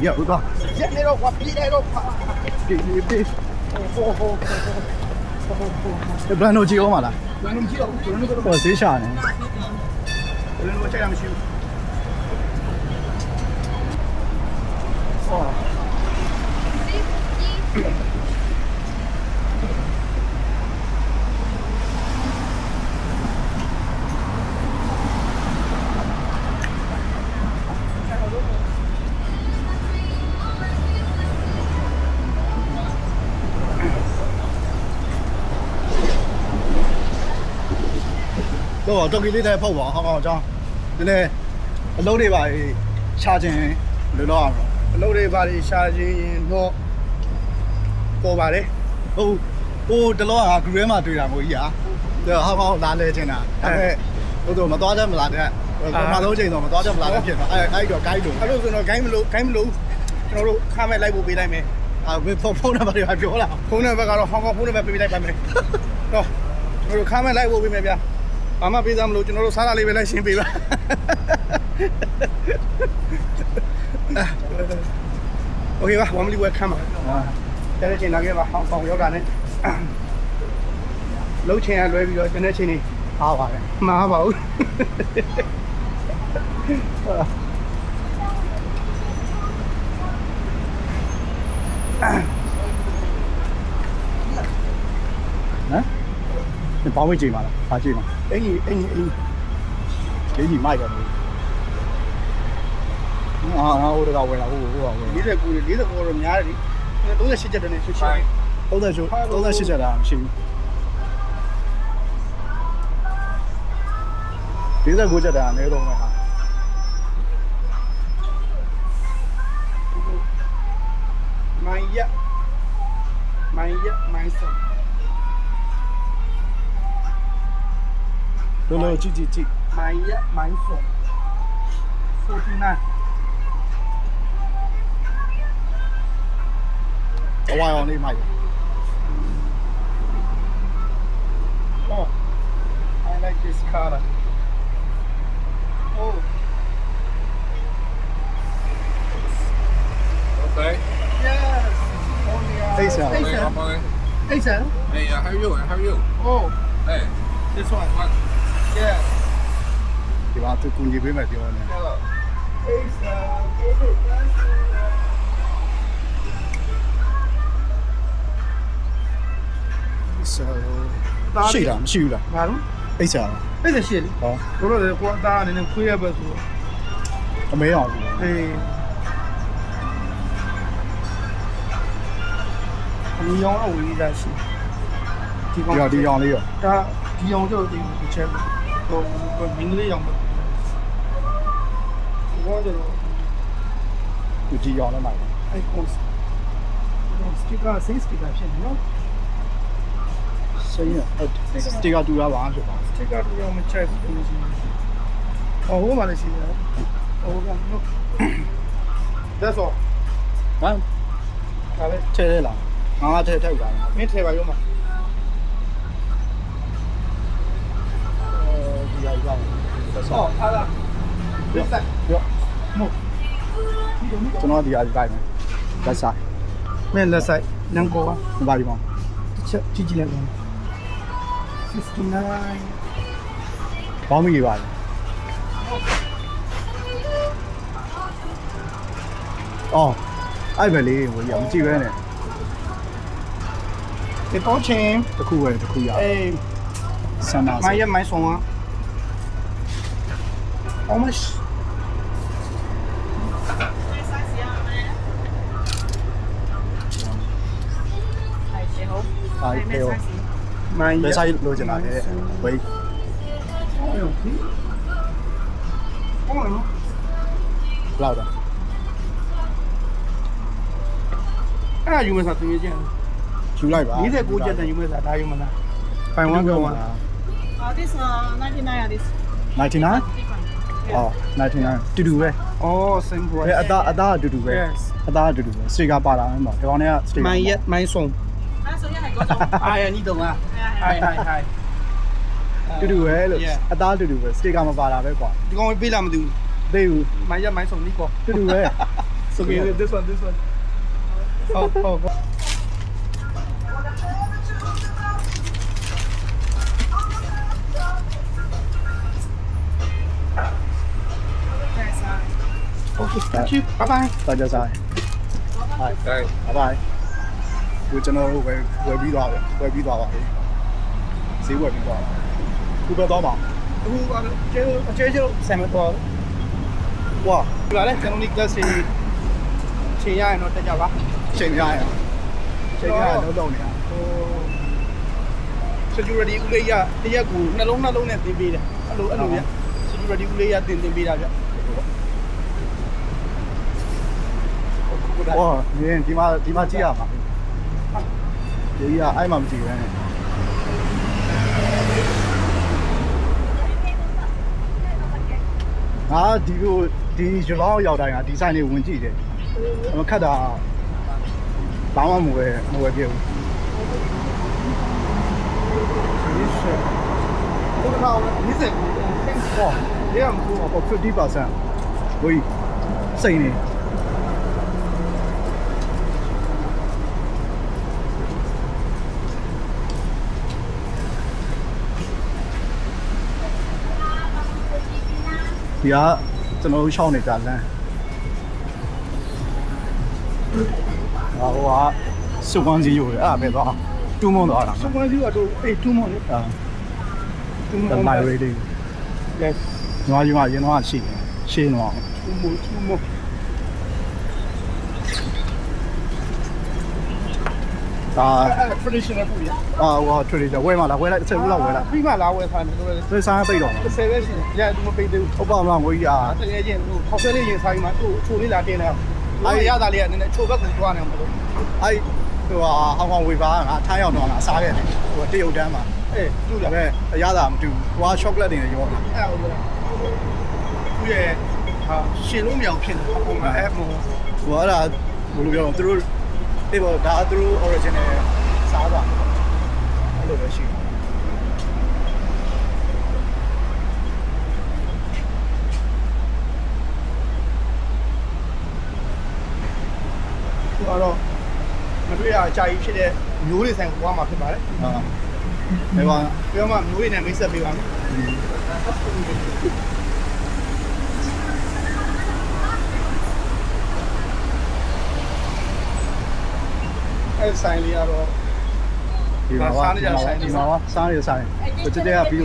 ရောက်သွားရက်နေတော့ကွာပြေးနေတော့ပြေးဟိုဘရန်နိုကြည့်အောင်မလားဘရန်နိုကြည့်အောင်ဘရန်နိုကတော့ဈေးရှာနေဘရန်နိုချိန်ရမရှိဘူးတော့တော်ကီလေးနဲ့ဖုတ်ပါဟောင်းအကြောင်းဒီနေ့အလုံးတွေပါရှာခြင်းလို့တော့အောင်အလုံးတွေပါရှာခြင်းတော့ပေါ်ပါတယ်ဟိုတလောကဂရူထဲမှာတွေ့တာမို့ကြီးဟာဟောင်းလာလဲချင်တာအဲ့မဲ့မသွားကြမလားတဲ့ပထမဆုံးချိန်တော့မသွားကြမလားတဲ့ဖြစ်တော့အဲ့တော့ guide လို့အဲ့လိုဆိုတော့ guide မလို့ကျွန်တော်တို့ခါမဲ့လိုက်ဖို့ပေးလိုက်မယ်ဖုန်းနံပါတ်တွေပြောလာဖုန်းနံပါတ်ကတော့ဟောင်းဖုန်းနံပါတ်ပေးလိုက်ပါမယ်တော့ကျွန်တော်တို့ခါမဲ့လိုက်ဖို့ပေးမယ်ဗျာဘာမှပေးသားမလို့ကျွန်တော်တို့စားတာလေးပဲလိုက်ရှင်းပေးပါโอเคပါ1 minute ဝယ်ခံပါတဲ့ချိန်လာခဲ့ပါဟောင်းဆောင်ရောက်တာနဲ့လှုပ်ချင်ရလွဲပြီးတော့ကျွန်တဲ့ချိန်နေအားပါတယ်မအားပါဘူးဟမ်ဘာဝင်ကြည့်မှာလားဘာကြည့်မှာအင်းမိုက်တယ်ဟိုတကဝယ်လာဟိုကဝယ်49တော့များတယ်ဒီ38ကျက်တယ်နဲ့ဆွချင်38ကျက်တာမရှိဘူး49ကျက်တာအနည်းဆုံးပဲဟာမိုင်းစုံလောကြည့်မိုင်းစုံ49အဝါအောင်လေးမိုက်Oh I like this color Oh Okay. Yes Hey sir Hey sir Hey, how are you? How are you? Oh Hey, this one what? Yeah ဒီမှာသူကူညီပေးမယ်ပြောနေ Hey sirရှိတာမရှိဘူးလား ဘာလို့ အိတ်ဆာ အဲ့ဒါရှိလေ ဟော တို့လည်းကိုအသားအနေနဲ့ခွေးရပဲဆို အမေအောင်ပြီ အေးအနီရောင်အဝေးသားရှိဒီကောင် ဒီအောင်လေးရော ဒါဒီအောင်ကျတော့ဒီချက်ဟိုမင်းကလေးရောင်ပဲဘောကျတော့ ဒီအောင်လည်းမိုက်တယ် အဲ့ကောင်စတီကာစိတ်စတီကာဖြစ်နေနော် စိတ်ရစတီကာတူရပါဆိုပါ စတီကာတူအောင်မချက်ဘူးစီဟိုမှာလည်းရှိတယ်ဟိုကနော် That's all ဟမ် ဒါပဲ ထဲထဲလားငါထဲထိုက်ပါ မင်းထဲပါရောမှာ ဒီရရဆက်ဆော အားလားဒီစက် ရော မို့ ကျွန်တော်ဒီအကြိုက်မယ်လက်ဆိုင် မင်းလက်ဆိုင်နန်ကိုက ဒီပါဒီမောင် တစ်ချက်ကြည့်ကြည့်လိုက်ပါ69 ဘောင်းမီပါလေအော်အဲ့ပဲလေဟိုရမကြည့်ပဲနဲ့ ဒီတော့ချင်း တစ်ခုပဲတစ်ခုရ အေး ဆန္ဒ မိုင်းရမိုင်းဆောင်อ่ะ How much အားပြေရော မိုင်းရ လက်ဆိုင်လိုချင်တာလေဝေး ဟုတ်လား လောက်တော့ အဲ့ဒါယူမစားသူကြီးကျန် ယူလိုက်ပါ 49ကျက်တန်ယူမစားဒါယူမလားပိုင်ဝမ်ပြောင်း this 99 this 99 different. အော်99တူတူပဲ အော် same price အသားအတူတူပဲ Yes အသားအတူတူပဲစတေကာပါလာမယ်ပေါ့ဒီကောင်တွေကစတေကာ မိုင်းရမိုင်းဆောင် Ah, so yeah, I got some. အားရနီးတော့လား hi တူတူပဲလို့ Yeah အသားတူတူပဲစတေကာမပါလာပဲကွာ ဒီကောင်ပေးလာမသိဘူး သိဘူး မိုင်းရမိုင်းဆောင်နီးကော တူတူပဲစ So okay, this one. Oh. Okay, thank you. Bye bye. 大家စား係拜拜ကိုကျွန်တော်ဝယ်ပြီးသွားတယ်ဝယ်ပြီးသွားပါပြီဈေးဝယ်ပြီးသွားခုပဲတော့မှာ အခုအကျဲဆန်မတော်ဝါဒီပါလေကျွန်တော်ဒီ class ချိန်ရရင်တော့တက်ကြပါ ချိန်ရရတော့တော့နေတာ ဟို security ဦးလေးရတရက်ကိုနှလုံးနဲ့တင်ပေးတယ်အဲ့လိုဗျ security ဦးလေးရတင်ပေးတာဗျ ဟောဒီမှာကြည့်ရမှာဒီကအဲ့မှမကြည့်ရနဲ့ငါဒီရလောင်းရောက်တိုင်းကဒီဆိုင်လေးဝင်ကြည့်တယ်မခက်တာဘာမှမဝယ်ပြဘူး ဘုရားนี่สิဟောဒီကမဟုတ် 50% ဝေးစိတ်နေဒီကကျွန်တော်တို့ရှောင်းနေကြလမ်းဟိုကစုကွန်စီရိုးအဲ့ဒါပဲသွားတူးမွန်သွားတာ စကွန်စီကတော့တူးမွန်လေ အာ တူးမွန် the library yes ညီမရင်တော့ရှိတယ်ရှင်းတော့ တူးမွန်ဒါ traditional ပူရ ဟို tradition ဝယ်မလားဝယ်လိုက်တစ်ချက်ဘူးလားဝယ်လိုက် ပြီးမှလာဝယ်ထားတယ်တို့လည်း သူစားပိတ်တော့ 30ပဲရှိတယ်ရတူမပေးသေးဘူး ဟုတ်ပါမလားငွေကြီးอ่ะ တကယ်ချင်းဟိုခေါက်ဆွဲလေးရင်ဆိုင်မှာသူ့ချိုလေးလာတင်တယ်အဲ့ရတာလေးကနည်းနည်းချိုဘက်ကိုတွားနေမှာလို့ အဲ့ဟိုဟောင်ကောင်ဝေပါငါထားရောက်တော့ငါစားခဲ့တယ်ဟိုတရုတ်တန်းမှာ အေးတူလား ဒါပေမဲ့အရသာမတူဟိုက chocolate တွေရောတာ အဲ့ဟုတ်လားသူရဲ့ဟာရှင်လို့မရအောင်ဖြစ်တယ်ပုံမှန်အဲ့မို့ ဟိုအဲ့ဒါဘယ်လိုပြောသူတို့အေးပေါ့ဒါသူတို့ original စားတာအဲ့လိုပဲရှိတယ် သူကတော့မတွေ့ရအကြာကြီးဖြစ်တဲ့မျိုးတွေဆိုင်ကိုသွားမှာဖြစ်ပါတယ် ဟာဒါပါ ပြောမှမျိုးတွေနဲ့မိတ်ဆက်ပေးပါမယ်အဲ့ဆိုင်လေးကတော့ ဒီမှာစားနေကြဆိုင်ဒီမှာစားနေကြဆိုင်ကိုတက်တဲ့ကပြီး